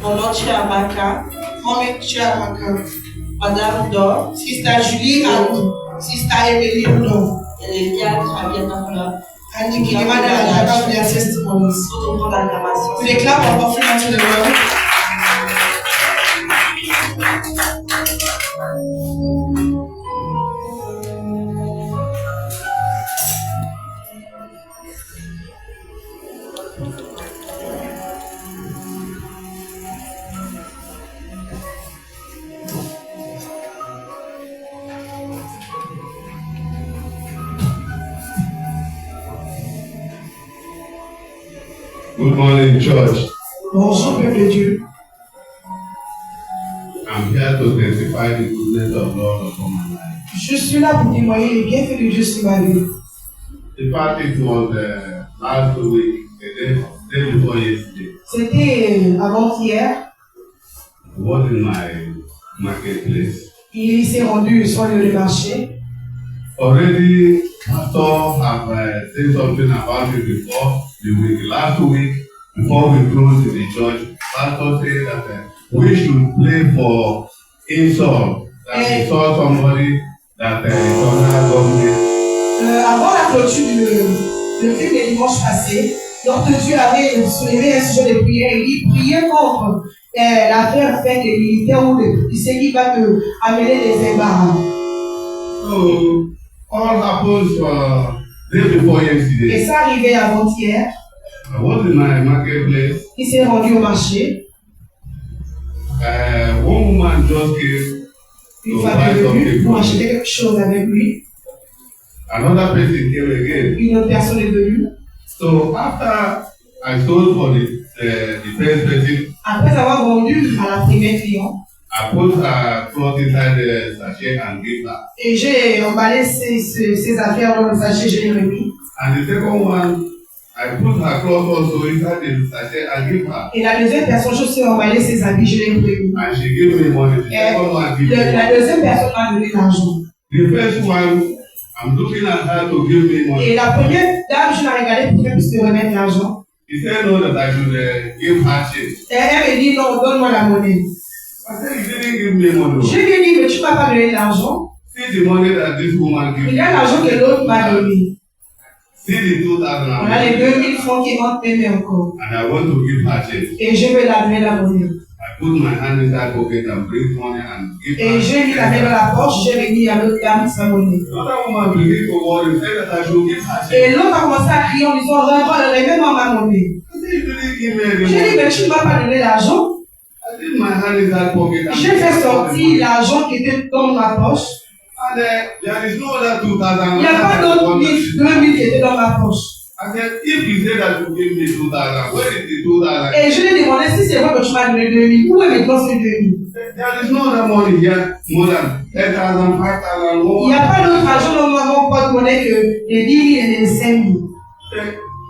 Mon nom est Amaka. Mommy Chiamaka. Madame Do. Sister Julie and Sister Emily Udo. Et Yann Rabiata. And you can imagine that I have their testimonies. Tout pour l'acclamation. We clap our offering unto the Lord. Good morning, church. Bonjour, peuple de Dieu. I'm here to testify the goodness of God upon my life. Je suis là pour témoigner les bienfaits de Dieu sur ma vie. In fact, it was last week, the day before yesterday. C'était avant-hier. I was in my marketplace. Il s'est rendu sur le marché. Already, Pastor have said something about it before the week. Last week, before we closed the church, Pastor said that we should pray for insult. That he saw somebody that is under government. Avant la clôture le film des dimanches passés, lorsque Dieu avait soulevé un sujet de prière, il priait contre l'affaire faite des militaires ou ce qui va te amener des embarras. So, all happens day before yesterday. Et ça arrivait avant-hier. I was in my marketplace. Il s'est rendu au marché. One woman just came Une to femme buy est venue something pour for acheter me. quelque chose avec lui. Another person came again. Une autre personne est venue. So after I sold for the first person, Après avoir vendu à la première cliente, I put her cloth inside the sachet and gave her. et j'ai emballé ses affaires dans le sachet, je l'ai remis. And the second one, I put her cloth also inside the sachet and gave her. Et la deuxième personne, je suis emballé ses habits, je l'ai remis. And she gave me money. The second one gave me La money. deuxième personne m'a donné l'argent. The first one, I'm looking at her to give me money. Et la première dame, je l'ai regardée pour qu'elle puisse me remettre l'argent. He said no, that I should give her change. Et elle me dit non, donne-moi la monnaie. I said, you didn't give me money. Je lui ai dit, mais tu ne m'as pas donné l'argent. See the money that this woman gave Il me. y a l'argent que l'autre m'a donné. See the 2000. On a les 2000 francs qui rentrent même encore. And I want to give her change. Et je vais la donner la monnaie. I put my hand inside pocket and bring money and give her. Et j'ai mis la main dans la poche, j'ai remis à l'autre dame sa monnaie. Another woman began to worry, said that I should give her change. Et l'autre a commencé à crier en disant, remets-moi ma monnaie. I said, you didn't give me any J'ai dit, money. mais tu ne m'as pas donné l'argent. I did my hand inside pocket and J'ai fait sortir l'argent qui était dans ma poche. And there is no other 2000. Il n'y a pas d'autres 2000 qui étaient dans ma poche. I said, if you say that you give me 2000, where is the 2000? Et je lui ai demandé si c'est vrai que tu m'as donné 2000. Où est maintenant ces 2000? There is no other money here more than 10,000, 5,000, Il n'y a pas d'autre argent dans mon porte-monnaie que les 10 000 et les 5 000.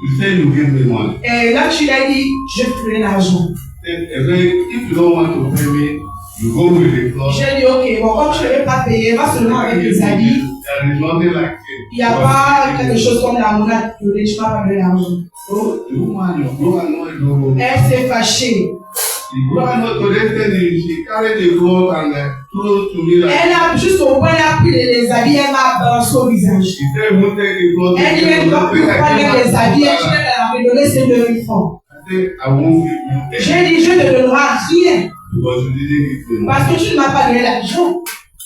You say you give me money. Et là, tu l'as dit, je vais te donner l'argent. If you don't want to pay me, you go with the cloth. J'ai dit, ok, bon, comme je ne vais pas payer, va seulement avec les habits. There is nothing like it. Il n'y a pas quelque chose comme la monnaie qui te donne, tu m'as pas donné l'argent. So the woman, you go and know it. Elle s'est fâchée. The woman not to listen, she carried the cloth and threw to me like. Elle a juste au point, elle a pris les habits, elle m'a balancé au visage. She said, who take the cloth? Elle dit, mais donc, tu prends les habits et tu vas me donner ces 2000 francs. I said, I won't give you. J'ai dit, je ne te donnerai rien Because you didn't give me money. parce que tu ne m'as pas donné l'argent.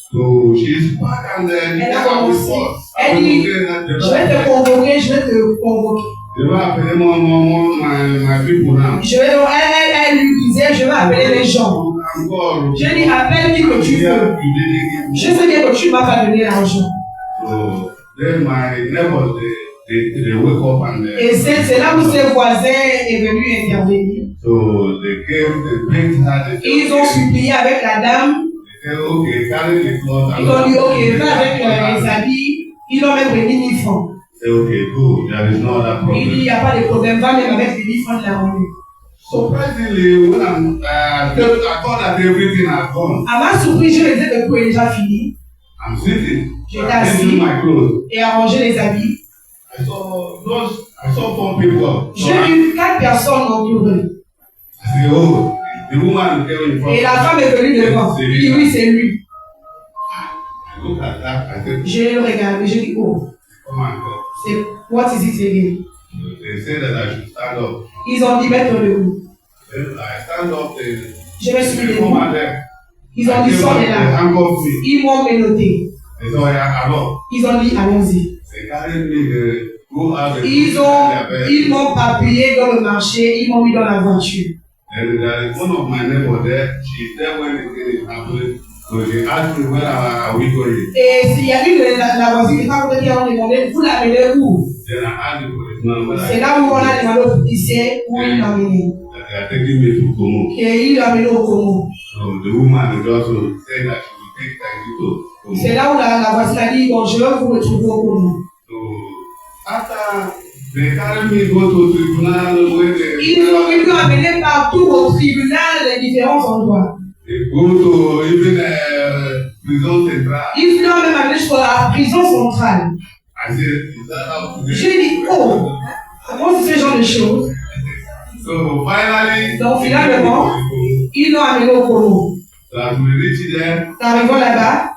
So she's back and then Elle a commencé. Elle dit, je vais je te convoquer, je vais te convoquer. vais appeler my people now. Elle lui disait, je vais appeler les gens. Je dis, appelle qui que tu veux. Je sais bien que tu ne m'as pas donné l'argent. So then my neighbors, they wake up and Et c'est là où ses voisins est venu intervenir. so they came, they begged her. Ils ont supplié avec la dame. They said, okay, carry the cloth. Ils ont dit, ok, va avec les habits. Ils ont même remis 1000 francs. Say, okay, good. There is no other Il dit, il problem. n'y a pas de problème, va même avec les 1000 francs de la monnaie. Surprisingly, when I thought that everything had gone, À ma surprise, je me disais que tout est déjà fini. I'm sitting, J'étais changing assis my clothes. et à ranger les habits. I saw 4 people. So J'ai vu 4 personnes m'entourer. I said, oh, The woman came in front. Et la femme est venue devant. C'est Il lui. dit oui, c'est lui. I look at that, I said, J'ai regardé, j'ai dit oh, come on, God. c'est what is it again? They said that I should stand up. Ils ont dit mets-toi debout. Then I stand up, Je me suis mis the debout. woman there. Ils ont dit sors de They là. handcuffed me. Ils m'ont menotté. They said, oh yeah, alors. Ils ont dit allons-y. They carried me, they go out. Ils m'ont appuyé dans le marché, ils m'ont mis dans la voiture. And there is one of my neighbors there. She's there when the thing is happening. So she asked me, where are we going? Et il y a une de la voisine qui m'a demandé, vous l'amenez où? Then I asked the policeman where C'est là où on a demandé au policier où il l'a amené. that they are taking me to Como. Et il l'a amené au Congo. So the woman just said that she will take taxi to Como. C'est là où la voisine a dit, bon, je vais vous retrouver au Congo. So after they carried me go to tribunal where Ils m'ont amené partout au tribunal de différents endroits. they go to even prison central. Ils l'ont même amené jusqu'à la prison centrale. I said, is that how to J'ai dit, oh, comment c'est ce genre de choses? So finally, Donc finalement, ils l'ont amené au Congo. so as we reached there, Arrivons là-bas,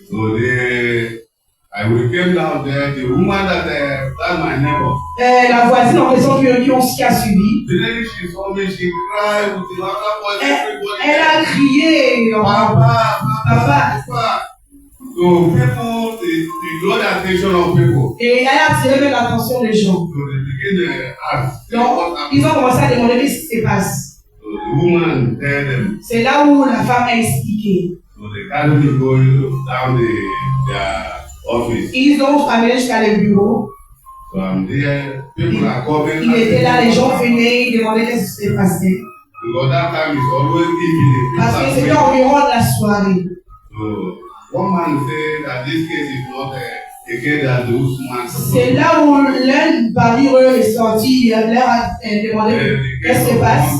so we came down there. The woman that's my neighbor. la voisine en question qui a suivi, Then she saw me, she cried with the other voice, everybody. elle a crié, Papa, Papa. Papa. So people, the draw the attention of people. Et elle a attiré même l'attention des gens. So they begin to ask, Donc, what ils ont happened? commencé à demander qu'est-ce qui se passe. So the woman tell them. C'est là où la femme a expliqué. So they carry me going down their office. Ils ont amené jusqu'à le bureau. So I'm there. People are coming. Il était là, les gens venaient, ils demandaient qu'est-ce qui s'est passé. Because that time is always evening. Parce que People c'était are waiting. environ la soirée. So one man said that this case is not a case that the Usman. C'est là où l'un parmi eux est sorti, il leur a demandé qu'est-ce qui se passe.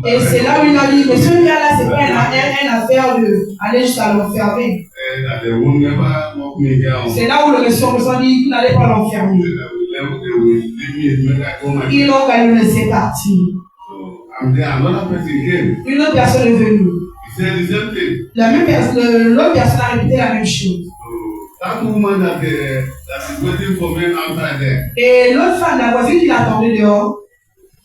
Et c'est là où il a dit, mais ce gars-là, c'est pas une affaire d'aller jusqu'à l'enfermer. That they will never lock me down. C'est là où le monsieur a dit, vous n'allez pas l'enfermer. They will leave me and make I come Ils again. l'ont quand même laissé partir. So I'm there. Another person came. Une autre personne est venue. He said the same thing. La même personne, l'autre personne a répété la même chose. So that woman that is waiting for me outside there. Et l'autre femme, la voisine qui l'attendait dehors,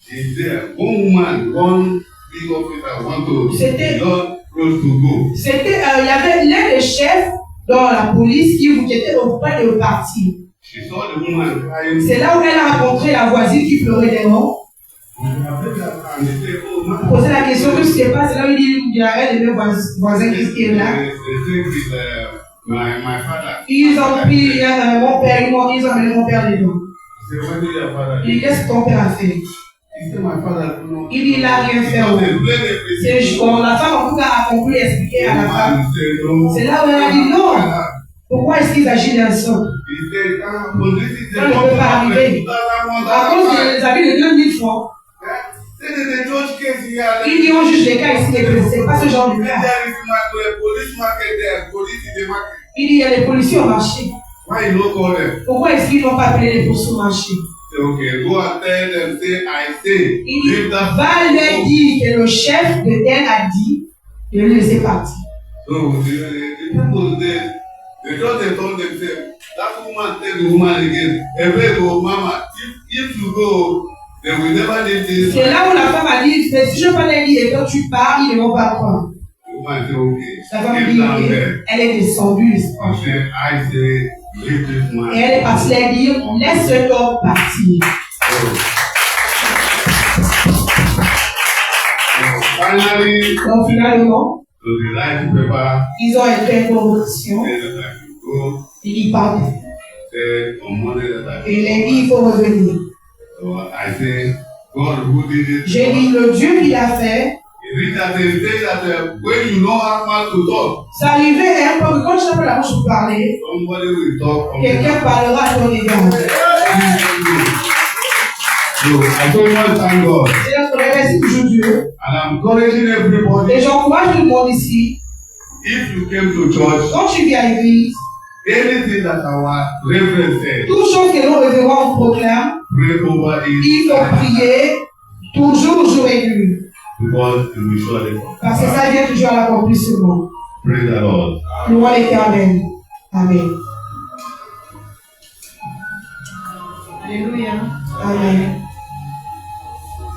She's there. One woman, one big officer want to C'était- not close to go. c'était, il y avait l'un des chefs dans la police qui était au point de partir. She saw the woman crying. C'est là où elle a rencontré la voisine qui pleurait dehors. And they say, oh man. Posé la question, qu'est-ce qui se passe? C'est là où il y a un de mes voisins qui est là. They think it's my father. Ils ont pris mon père, ils ont amené mon père dedans. He said, what did your father Il dit, do? qu'est-ce que ton père a fait? He said, my father do not. Il dit, il n'a rien fait. Because they Oh. blame C'est everything. bon, la femme en tout cas a compris expliquer à la femme. Man said, no. C'est là où elle a dit non. Pourquoi est-ce qu'ils agissent ainsi? He said, but this is the Ça ne peut pas arriver. À cause 2001. des habits de 2000 francs, Say that the judge case here. ils diront juste des cas ici, mais c'est pas ce genre de There cas. is a police market there. Police is the market. Il dit, il y a les policiers au marché. Why you no call them? Pourquoi est-ce qu'ils n'ont pas appelé les policiers au marché? Say, okay, go and tell them, say, I say, Il dit, leave that. va leur dire que le chef de tel a dit de le laisser partir. So the people there, they just told themselves, that woman tell the woman again, hey, go, mama, if you go, they will never leave this. C'est là où la femme a dit, mais si je pas les dire et quand tu pars, ils ne vont pas croire. The woman say, okay, La femme get dit, down ok, there. elle est descendue. I say, leave this man. Et elle est partie leur dire, laisse cet homme partir. So finally, Donc finalement, so the right paper ils ont été en convocation said that I should go, et ils partent. said on Monday that I Et should il a dit, il faut revenir. So I say, God who did it. J'ai dit, le Dieu qui l'a fait, It reached at a stage that when you know how much to talk, ça arrivait un peu que quand je n'ai pas la bouche pour parler, somebody will talk on quelqu'un behalf. parlera à ton égard. So I told you thank God. C'est là qu'on remercie toujours Dieu. And I'm encouraging everybody, Et j'encourage tout le monde ici, if you came to church, quand tu viens à l'église, anything that our reverend said, toute chose que nos révérends proclament, pray over it. il faut prier toujours, jour et nuit. because it will surely come. Parce que ça vient toujours à l'accomplissement. Praise the Lord. Louons l'Éternel. Amen. Alléluia. Amen.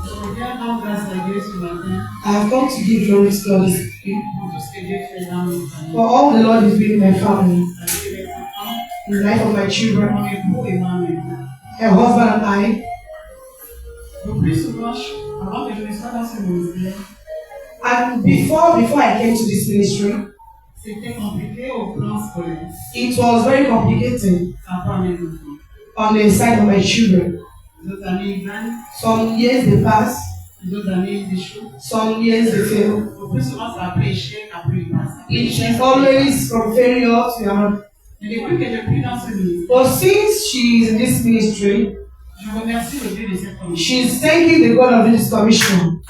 Je viens rendre grâce à Dieu ce matin I have come to give glory to God this evening pour tout ce que Dieu fait dans mes familles. for all the Lord is doing in my family, Avec les enfants, in the life of my children, mon époux et moi-même. her husband and I. Le plus souvent, avant que je ne sois dans ce ministère, And before I came to this ministry, c'était compliqué au plan scolaire. it was very complicated Ça part mes enfants. on the side of my children. Les autres années, ils gagnent. Some years they pass, Les autres années, ils échouent. some years they fail. Le plus souvent, ça après échec, après ils passent. It's always from failure to another. Mais depuis que je prie dans ce ministère, But since she is in this ministry, je remercie le Dieu de cette commission. she's thanking the God of this commission.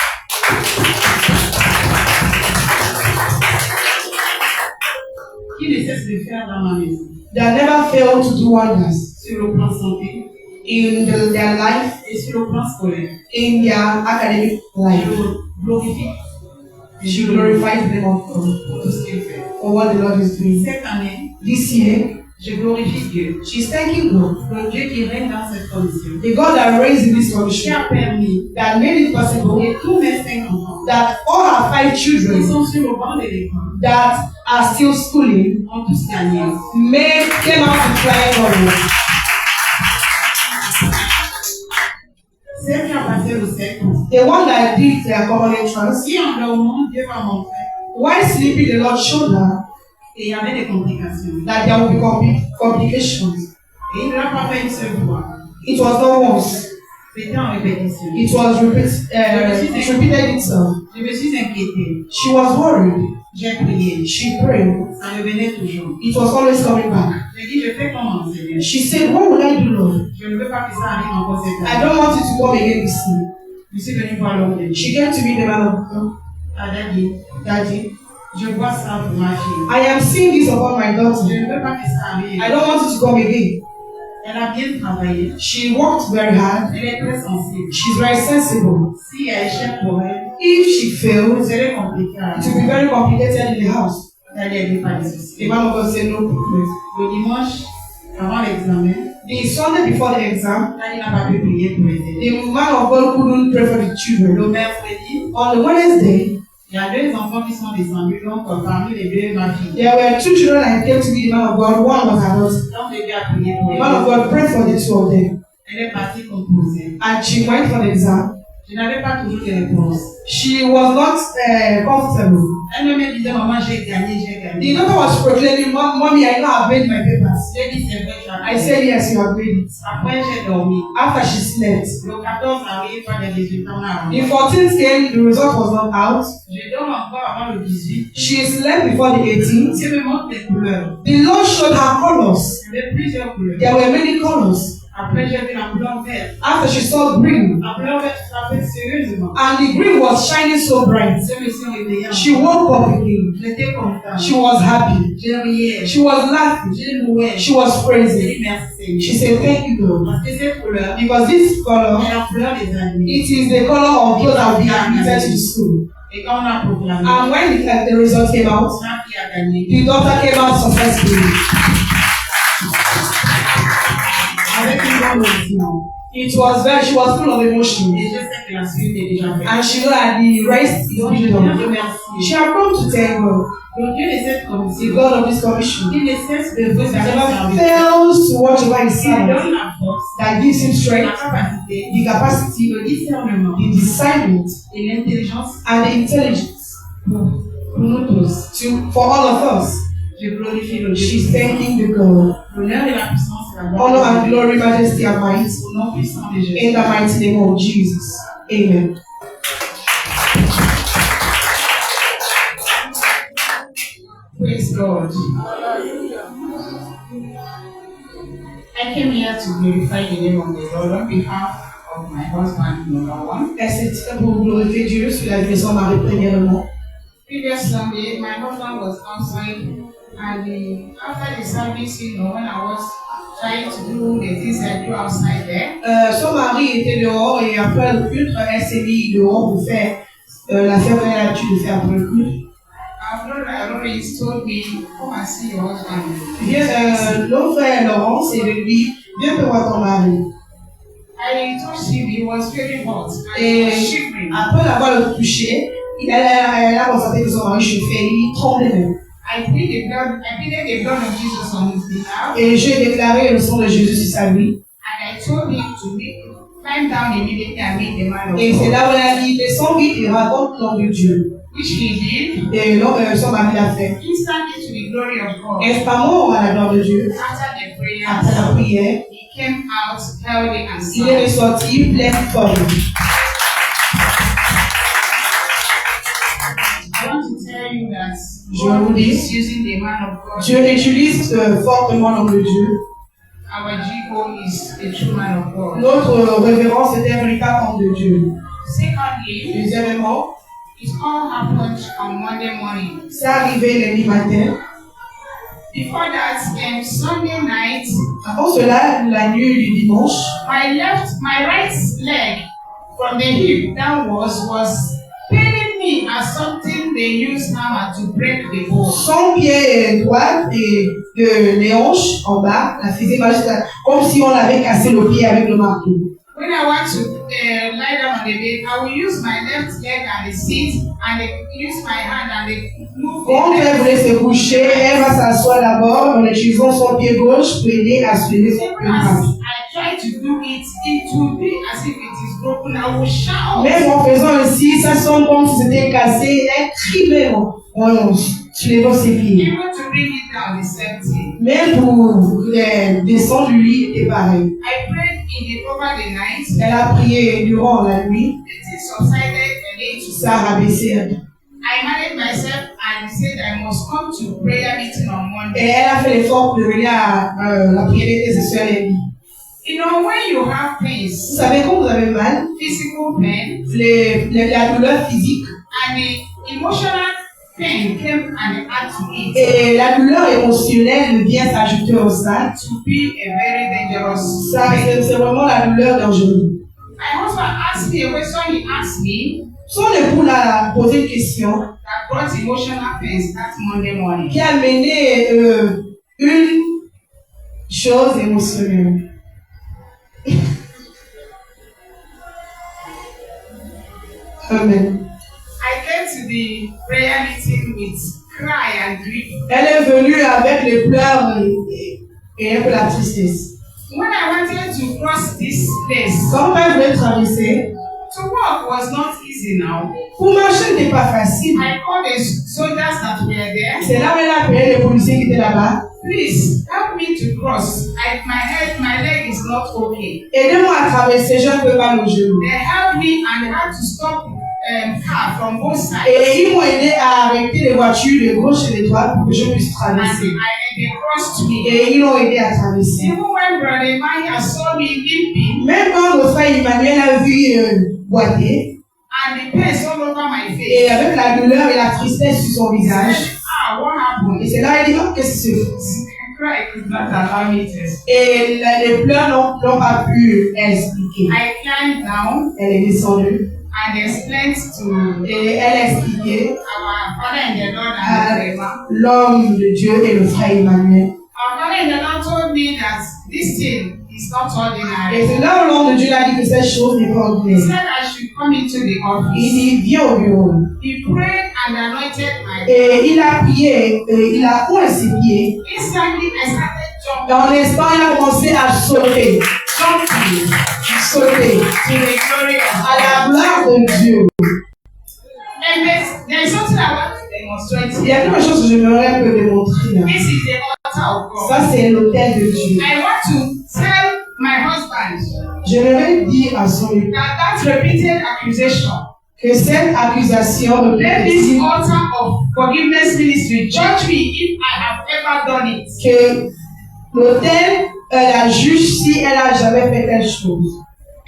Qui ne cesse de faire dans ma maison. They never fail to do wonders Sur le plan santé in their life, et sur le plan scolaire. in their academic Je life. le glorifie. Et She je le glorifies the name of God pour tout ce qu'il fait. for what the Lord is doing. Cette année, This year, je glorifie Dieu. she's thanking God, Le Dieu qui règne dans cette commission. the God that raised in this Qui commission, a permis that made it possible que tous mes 5 enfants that all her 5 qui children sont sur le banc de l'école that are still schooling ont tous gagné. came out to flying colors. Ceux qui ont passé le sec, The one that did their common entrance, si en dormant, Dieu va montrer. while sleeping, the Lord showed her Et il y avait des complications. that there will be complications. Et il ne l'a pas fait une seule fois. It was not once. C'était en répétition. It repeated itself. Je me suis inquiétée. She was worried. J'ai prié. She prayed. Ça revenait toujours. It was always coming back. J'ai dit, je fais comment, Seigneur. She said, what would I do, Lord? Je ne veux pas que ça arrive encore cette I année. don't want it to come again this year. Je suis venue voir l'homme de Dieu. She came to me, the man of God. Elle a dit, Daddy, je vois ça pour ma fille. I am seeing this upon my Je daughter. ne veux pas que ça arrive. I don't want it to come again. Elle a bien travaillé. She worked very hard. Elle est très sensible. She's very sensible. Si elle échec pour elle, If she fails, c'est compliqué. it will be very complicated in the house. Elle n'est pas de The souci. man of God said, no problem. Le dimanche, avant l'examen, The Sunday before the exam, elle n'a pas pu prier pour les élèves. the man of God couldn't pray for the children. Le mercredi, On the Wednesday, il y a 2 enfants qui sont descendus, donc parmi les 2, ma fille. there were 2 children that came to me, the man of God. One was her daughter. Donc, le Dieu a prié pour The elle. man of God prayed for the 2 of them. Elle est partie composer. And she went for the exam. Je n'avais pas toujours des réponses. She was not comfortable. Elle me disait, maman, j'ai gagné, j'ai The gagné. daughter was proclaiming, Mommy, I know I've made my papers. J'ai dit, c'est vrai, I said, yes, you have made it. Après, j'ai dormi. After she slept, Le 14 arrive, pas des résultats, on a the 14th came, the result was not out. Je dors encore avant le 18. She slept before the 18th. Dieu me montre les couleurs. The Lord showed her colors. Il y avait plusieurs couleurs. There were many colors. Après, j'ai vu la couleur verte. After she saw green, La couleur verte frappait sérieusement. and the green was shining so bright, Je me suis réveillée. she woke up again. J'étais contente. She was happy. J'ai riais. She was laughing. J'ai loué. She was J'ai praising. dit merci. She said, thank you, Lord. Parce que cette couleur Because this color, est la couleur des animaux. it is the color of those that we admitted to the school. Et quand on a proclamé, And when the result came out, ma fille a gagné. the daughter came out successfully. Avec une bonne émotion. She was full of emotion. Et je sais que la suite est déjà faite. And she knew that the rest is Donc, je being viens done. remercier She had come to thank God, le Dieu de cette the commission. God of this commission. Il ne cesse de vous That never servir. fails to watch over his Il servant, donne la force, that gives him la strength, capacité, the capacity, le discernement the discernment, et l'intelligence and the intelligence pour nous tous. for all of us. Je glorifie le Dieu. She's thanking the God. L'honneur et la puissance et la Honor gloire and glory, majesty and might, au nom puissant de Jésus. in the mighty name of Jesus. Amen. Praise God. I came here to glorify the name of the Lord on behalf of my husband, number one. C'est pour glorifier Dieu sur la maison Marie premièrement. Previous Sunday, my husband was outside, and after the service, when I was trying to do the things I do outside there, Son mari était dehors et après le culte, elle s'est mise dehors pour faire l'affaire qu'on a l'habitude de faire pour le culte. Our brother Lawrence told me, come and see your husband. L'autre frère Laurence est lui, viens te voir ton mari. I touched him, he was very hot and he Et was shivering. après l'avoir touché, elle a constaté que son mari chauffait, il tremblait même. I pleaded the blood of Jesus on his behalf, Et j'ai déclaré le sang de Jésus sur sa vie. and I told him to climb down immediately and meet the man of Et c'est God, là où elle a dit, descends vite et raconte le nom de Dieu. which he did, Et son mari l'a fait. instantly to the glory of God. Instantanément à la gloire de Dieu, After the après la prayer, prière, he came out healthy and il est sound. ressorti plein de forme. I want to tell you that Je vous God dis, is using the man of God. Dieu utilise fortement l'homme de Dieu. Our G.O. is a true man of God. Notre révérence est un véritable homme de Dieu. Secondly, Deuxièmement, it all happened on Monday morning. c'est arrivé lundi matin. Before that, Sunday night, Avant cela, la nuit du dimanche, my right leg from the hip downwards was paining me as something they use hammer to break the bone. son pied droit et les hanches en bas, la faisait mal, comme si on avait cassé le pied avec le marteau. When I want to lie down on the bed, I will use my left leg and the seat and use my hand and move Quand the elle leg. voulait se coucher, elle va s'asseoir d'abord en utilisant son pied gauche pour aider à soulever son Even pied as droit. I try to do it, it will be as if it is broken. I will shout. Même en faisant ainsi, ça sonne comme si c'était cassé. Elle crie même en soulevant ses pieds. Even to bring it down the same thing. Même pour descendre du lit, c'était pareil. I prayed over the night. Elle a prié durant la nuit. The thing subsided a little. Ça a rabaissé. I managed myself and said I must come to prayer meeting on Et Monday. elle a fait l'effort de venir à la prière des sœurs lundi. You know, when you have Vous pains, savez, quand vous avez mal, physical pain, la douleur physique and the emotional pain came and add to it, et la douleur émotionnelle vient s'ajouter au ça. to be a very dangerous Ça, pain. c'est vraiment la douleur dangereuse. My husband asked me a question. He asked me Son époux l'a posé une question that brought emotional pains that Monday morning. qui a mené une chose émotionnelle. Amen. I came to the prayer meeting with cry and grief. Elle est venue avec les pleurs et un peu la tristesse. When I wanted to cross this place, Quand elle voulait traverser, to walk was not easy now. pour marcher n'était pas facile. I called the soldiers that were there. C'est là où elle a appelé les policiers qui étaient là-bas. Please help me to cross. My leg is not okay. Aidez-moi à traverser, j'ai un peu mal au genou. They helped me and they had to stop car from both sides. Et ils m'ont aidé à arrêter les voitures de gauche et de droite pour que je puisse And traverser. they crossed me. Et ils l'ont aidé à traverser. Even when Brother Maya saw me limping Même quand notre frère Emmanuel a vu boiter, and the pains all over my face, et avec la douleur et la tristesse sur son he visage, said, what happened? et c'est là qu'il dit, oh, qu'est-ce que c'est? Cry could not allow me to explain. Et les pleurs n'ont pas pu expliquer. I climbed down Elle est descendue and explained to et elle a expliqué our father in the Lord à and the Rema. l'homme de Dieu et le frère Emmanuel. Our father in the Lord told me that this thing is not Et ordinary. c'est là où l'homme de Dieu a dit que cette chose n'est pas He ordinaire. said I should come into the Il office. dit, viens au bureau. He prayed and anointed my head. Et il a prié, il a oint ses pieds. Instantly, I started Et jumping, en instant, il a commencé à sauter, sauter, to the glory of à la God. gloire de Dieu. And there is something I want to demonstrate Il y a here. quelque chose que j'aimerais un peu démontrer. Là. This is the altar of God. Ça, c'est l'autel de Dieu. I want to tell my husband J'aimerais dire à son époux that repeated accusation, que cette accusation let this répétitive, altar of forgiveness ministry judge me if I have ever done it. que l'autel la juge si elle a jamais fait telle chose,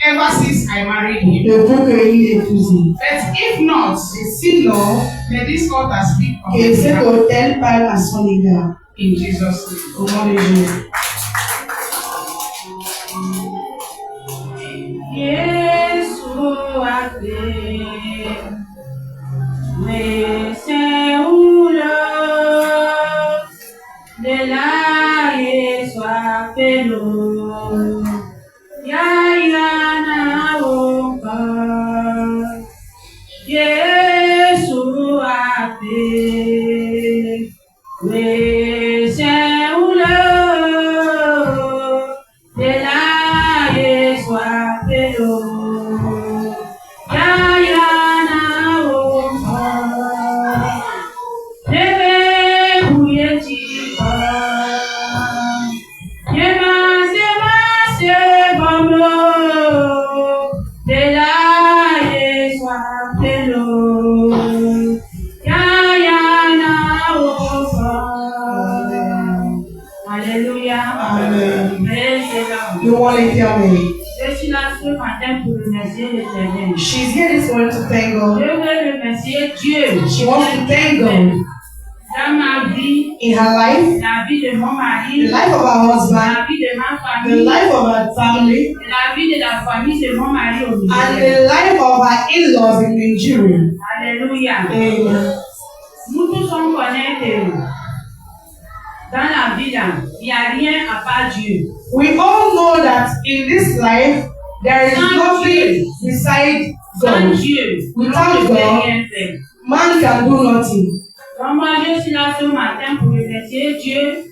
Ever since I married him. depuis qu'il l'ait épousée. But if not, Et sinon, let this altar speak on que my cet behalf autel parle à son égard. in Jesus' name. Au nom de Jésus. Yesu ate Mais c'est où l'eau de la Yeswa pelo. Ya na oka. Yesu ape. Mais c'est où l'eau de la Yeswa pelo. Je suis là ce matin pour remercier l'Éternel. She's here this morning to thank Je God. veux remercier Dieu. She wants to thank God Dans ma vie, in her life, la vie de mon the mari, life of her husband, la vie de ma the famille, life of her family, la vie de la famille de mon mari au and Nigeria. the life of her in-laws in Nigeria. Alléluia. Amen. Nous tous on connaît que dans la vie là, il n'y a rien à part Dieu. We all know that in this life, there is nothing beside Sans God. Dieu, on ne Without peut God, rien faire. man can do nothing. Donc moi je suis là ce matin pour remercier Dieu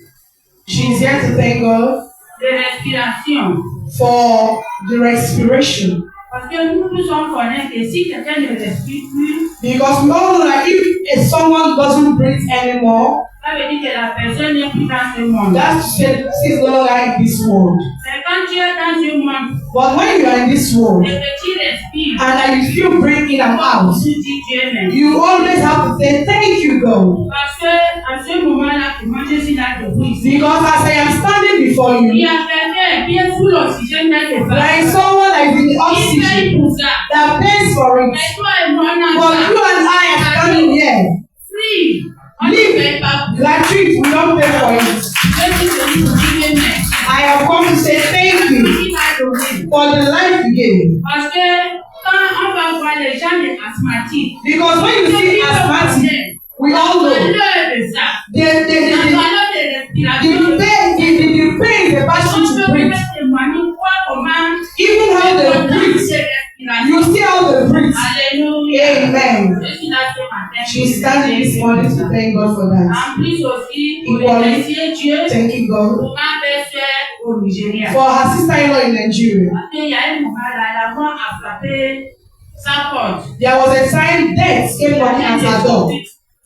She's here to thank God de respiration. for the respiration. Parce que nous tous on connaît que si quelqu'un ne respire plus, Because we all know that if someone doesn't breathe anymore, ça veut dire que la personne n'est plus dans ce monde. that's to say the person is no longer in this world. C'est quand tu es dans ce monde, But when you are in this world, et que tu respires, and that you feel breathe in and out, tu dis Dieu merci. you always have to say thank you, God. Parce que à ce moment-là, que moi je suis là debout ici, Because as I am standing before il y you, a quelqu'un qui est sous l'oxygène quelque there part. is someone that is in the Il oxygen paye pour ça. that pays for it. Mais toi et moi, on a But ça. you and I are standing here. Free. On ne paye pas. Gratuit, we don't pay for it. Je suis venu pour dire merci. I have come to say thank you Il m'a donné. for the life you gave. Parce que quand on va voir les gens les asthmatiques, Because when you see asthmatic, we all know de ça. the La valeur de respiration. pain is the On passion to peut breathe. même témoigner quoi comment Even how they breathe, you see how they breathe. Alléluia. Amen. Je suis là ce matin. She's standing this morning to thank God for that. En plus aussi, pour Equally, remercier Dieu thanking God pour ma belle-sœur au Nigeria. for her sister-in-law in Nigeria. Parce qu'il y a un moment là, la mort a frappé sa porte. There was a time death came knocking at her door.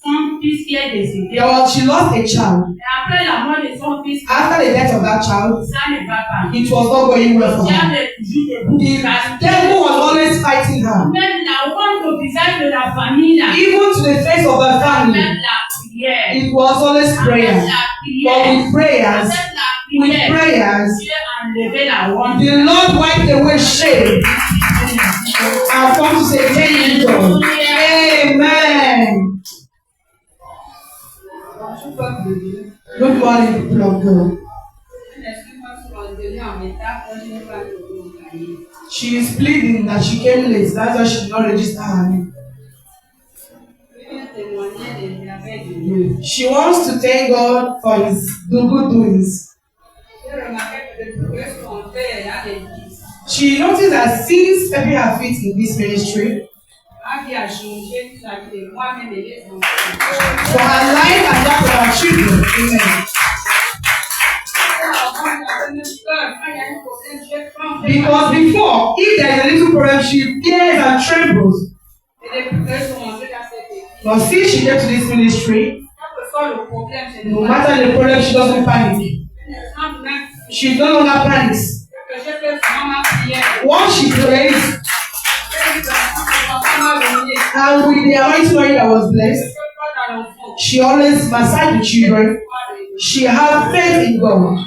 Son fils qui est décédé. She lost a child. Et après la mort de son fils, After the death of that child, ça ne va pas. it was not going well for her. Diable est toujours debout. The devil was always fighting her. Même la honte au visage de la famille là. Even to the face of her family, Même la prière. it was always prayer. Avec la But prière. with prayers, Avec la with prière. prayers, Dieu a enlevé la honte. the Lord wiped away shame. I've come to say thank you, God. Amen. Good morning, people of God. She is pleading that she came late. That's why she did not register her name. She wants to thank God for his good doings. She noticed that since stepping her feet in this ministry, for her life and that of her children, amen. Because before, if there is a little problem, she fears and trembles. But since she came to this ministry, no matter the problem, she doesn't panic. She no longer panics. Once she prays, and with the anointing oil that was blessed, she always massaged the children. She had faith in God.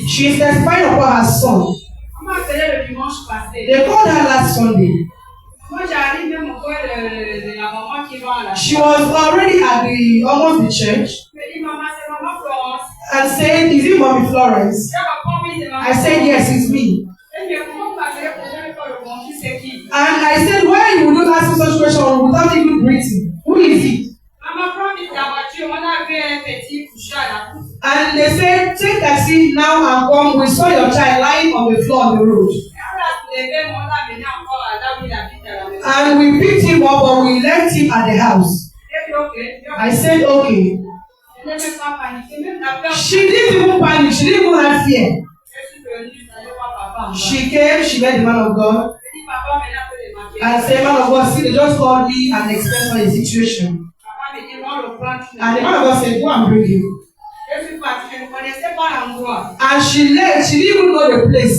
She testified upon her son. They called her last Sunday. She was already at almost the church and said, "Is it Mommy Florence?" I said, "Yes, it's me." And I said, "Why you do asking such question without even greeting. Who is it? Maman prend vite la voiture, on a vu un petit couché à la pousse. And they said, take taxi now and come. We saw your child lying on the floor on the road. And we picked him up, but we left him at the house. I said, okay. She didn't even panic. She didn't even have fear. She came, she met the man of God. And said, man of God, see, they just called me and explained my situation. And the man of God said, go and bring him. And she left. She didn't even know the place.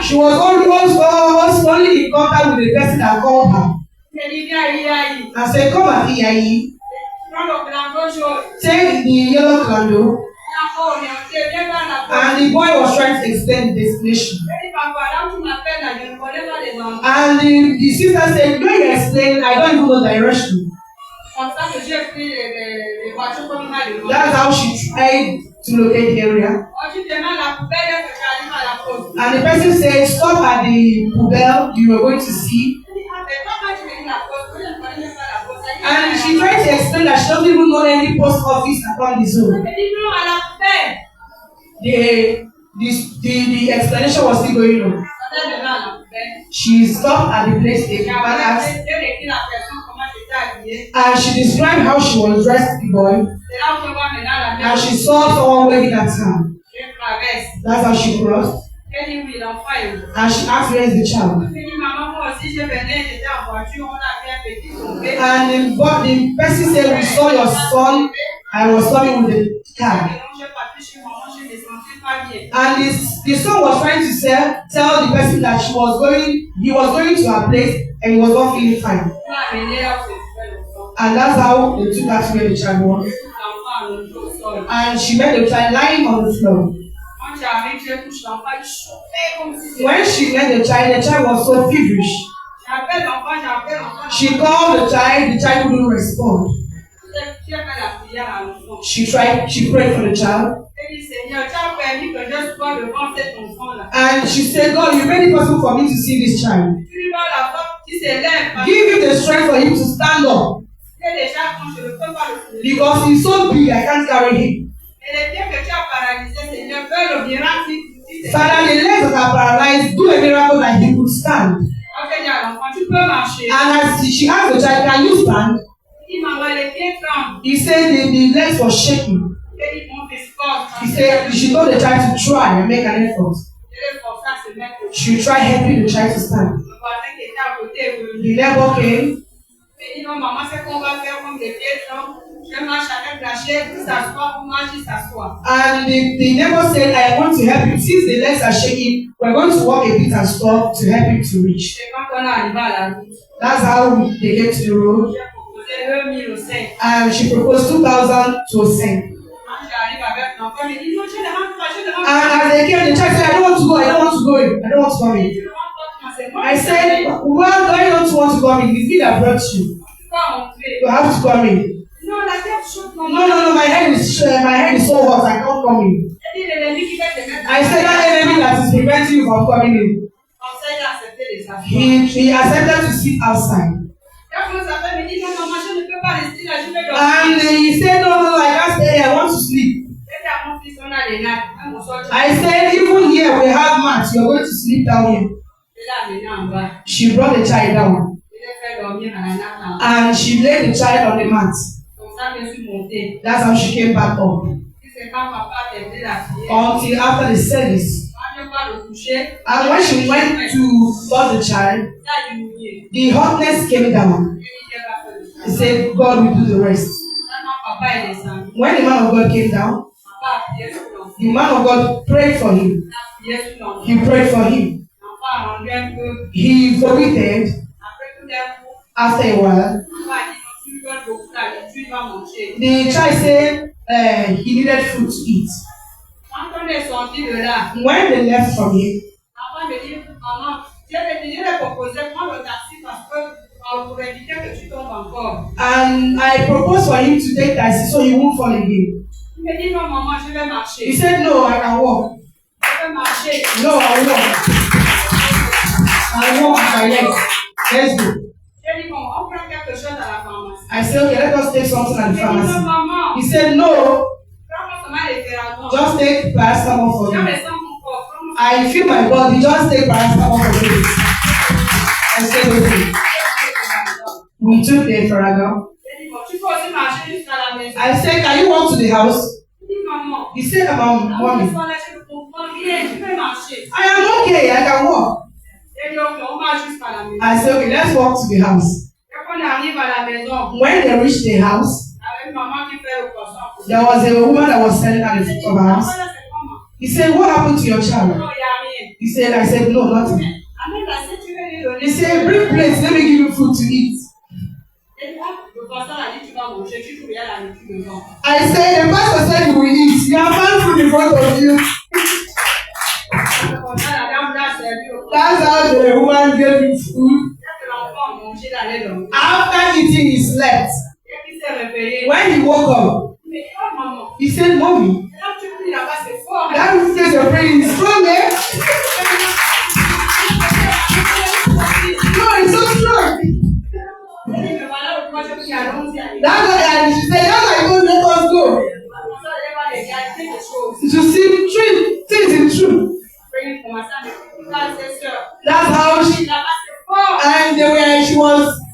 She was only in contact with the person that called her. And said, come at Iyayi. Take the yellow candle. And the boy was trying to explain the destination. And the sister said, when you explain, I don't even know direction. That's how she tried to locate the area. And the person said, stop at the poubelle you are going to see. And she tried to explain that she doesn't even know any post office around the zone. The explanation was still going on. She stopped at the place they asked, and she described how she was dressed the boy, and she saw someone waving at her. That's how she crossed. And she asked, where is the child? And the person said, we saw your son. I was coming with the car. And the son was trying to tell the person that he was going to her place and he was not feeling fine. And that's how they took her to where the child was. And she met the child lying on the floor. When she met the child was so feverish. She called the child wouldn't respond. She prayed for the child. And she said, God, you made it possible for me to see this child. Give him the strength for him to stand up. Because he's so big, I can't carry him. Father, the legs that are paralyzed, do a miracle that he could stand. And as she asked the child, can you stand? He said the legs were shaking. He said she told the child to try and make an effort. She tried helping the child to stand. The neighbor came. And the neighbor said, I want to help you. Since the legs are shaking, we're going to walk a bit and stop to help him to reach. That's how they get to the road. And she proposed 2,000 to sing. And as they came, the child said, I don't want to go in. I said, well, I don't want to come in. It's me that brought you. You have to come in. No, my head is so hot, I can't come in. I said, that enemy that is preventing you from coming in. He accepted to sit outside. And he said, no, I can't stay here, I want to sleep. I said, even here we have mats, you're going to sleep down here. She brought the child down. And she laid the child on the mat. That's how she came back up. Until after the service. And when she went to touch the child, the hotness came down. He said, God will do the rest. When the man of God came down, the man of God prayed for him. He prayed for him. He vomited. After a while, the child said he needed food to eat. When they left from him, and I proposed for him to take taxi so he won't fall again. He said, no, I can walk. No, I will walk. I walk with my legs. Let's go. J'ai dit, bon, on prend quelque chose à la pharmacie. I said, okay, let us take something at the J'ai dit, non, pharmacy. maman, He said, no, prends-moi seulement les ferrations. just take paracetamol for Je me. me sens mon corps. Prends-moi. I feel my body, just take paracetamol for me. I said, okay. We took the Faragal. J'ai dit, bon, tu peux aussi marcher jusqu'à la maison. I said, can you walk to the house? J'ai dit, maman. He said, mommy, Je comprends bien, tu peux marcher. I am okay, I can walk. J'ai dit, ok, on marche jusqu'à la maison. I said, okay, let's walk to the house. Quand on arrive à la maison, When they reached the house, avec maman qui fait le croissant. there was a woman that was selling at the J'ai dit, front of the maman, house. là, c'est comment? He said, what happened to your Non, child? il n'y a rien. He said, I said, no, nothing. Amène la si tu veux lui donner. He said, bring plates, let me give you food to eat. Et toi, le croissant a dit, tu vas manger, tu trouves bien la nourriture devant. I said, the pastor said you will eat. You have found food in front of you. Comme ça, la dame l'a servi au croissant. That's how the woman gave him food. Dès que l'enfant a mangé, il allait dormir. After eating, he slept. Et puis il s'est réveillé. When he woke up, Mais oh maman, he said, Mommy, là tu pries là-bas, c'est fort. Hein? that place you're praying is strong, eh? No, it's so strong. Elle dit, mais voilà pourquoi je prie, allons-y. That's why she said, that's why you let us go. Comme ça, elle va les garder des choses. To see things in truth. Après, il commençait à me dire, ses sœurs. That's how she, Là-bas, c'est fort. and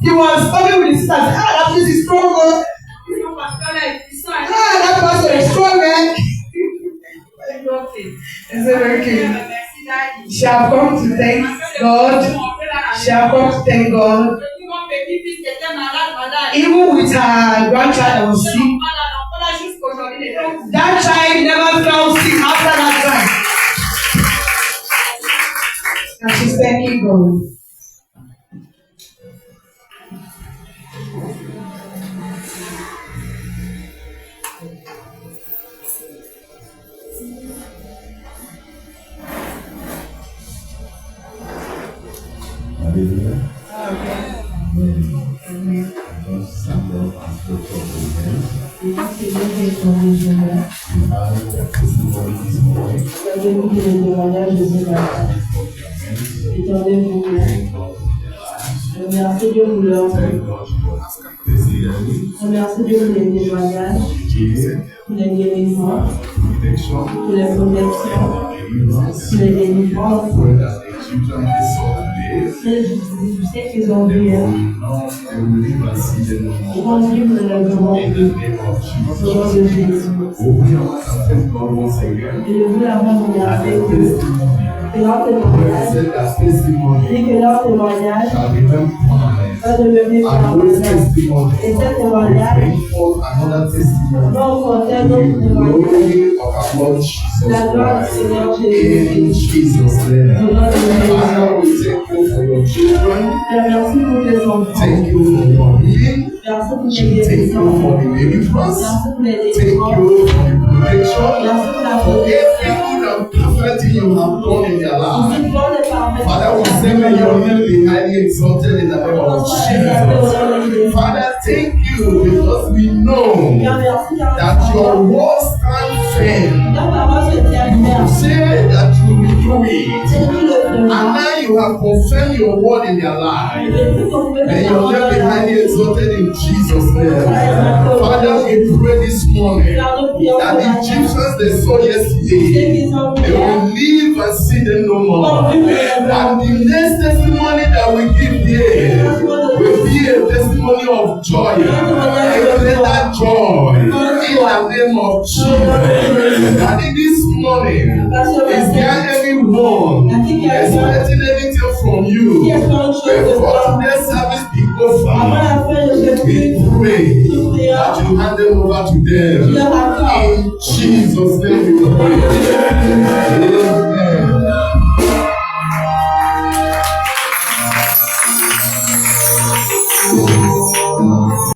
he was talking with his sisters. Ah, that place is strong, oh. Son pasteur là est puissant. Ah, that pastor is strong, eh? Elle dit, ok. I said, okay. Merci, Daddy. She have come to thank God. She have come to thank God. Mon petit-fils qui était malade. Even with her grandchild that was sick, Voilà jusqu'aujourd'hui, les gens. that child never fell sick after that time. And she's thanking God. Remercie Dieu pour leur remercie Dieu pour les témoignages, pour les guérisons, pour les protections, pour les délivrances. Je sais qu'ils ont vu, ils vont vivre le grand au nom de Jésus. Et je veux avant de regarder que leur témoignage, et que leur témoignage va devenir permanent. Et ce témoignage va rencontrer un autre témoignage. La gloire du Seigneur Jésus. Au nom de Jésus. Merci pour tes enfants. Merci pour tes guérisons. Merci pour les délivrances. Merci pour la Everything you have done in their life. protection. Father, we say may your name be highly exalted in the name of Jesus. Father, thank you because we know that your word stands firm. You say that you will do it. And now you have confirmed your word in their life. May your name be highly exalted in Jesus' name. Father, we pray this morning that the Egyptians they saw yesterday, they will live and see them no more. And the next testimony that we give here will be a testimony of joy. A greater joy in the name of Jesus. And in this morning, is there anyone expecting anything from you? Before today's service be over, we pray that you hand them over to them. In Jesus' name we pray.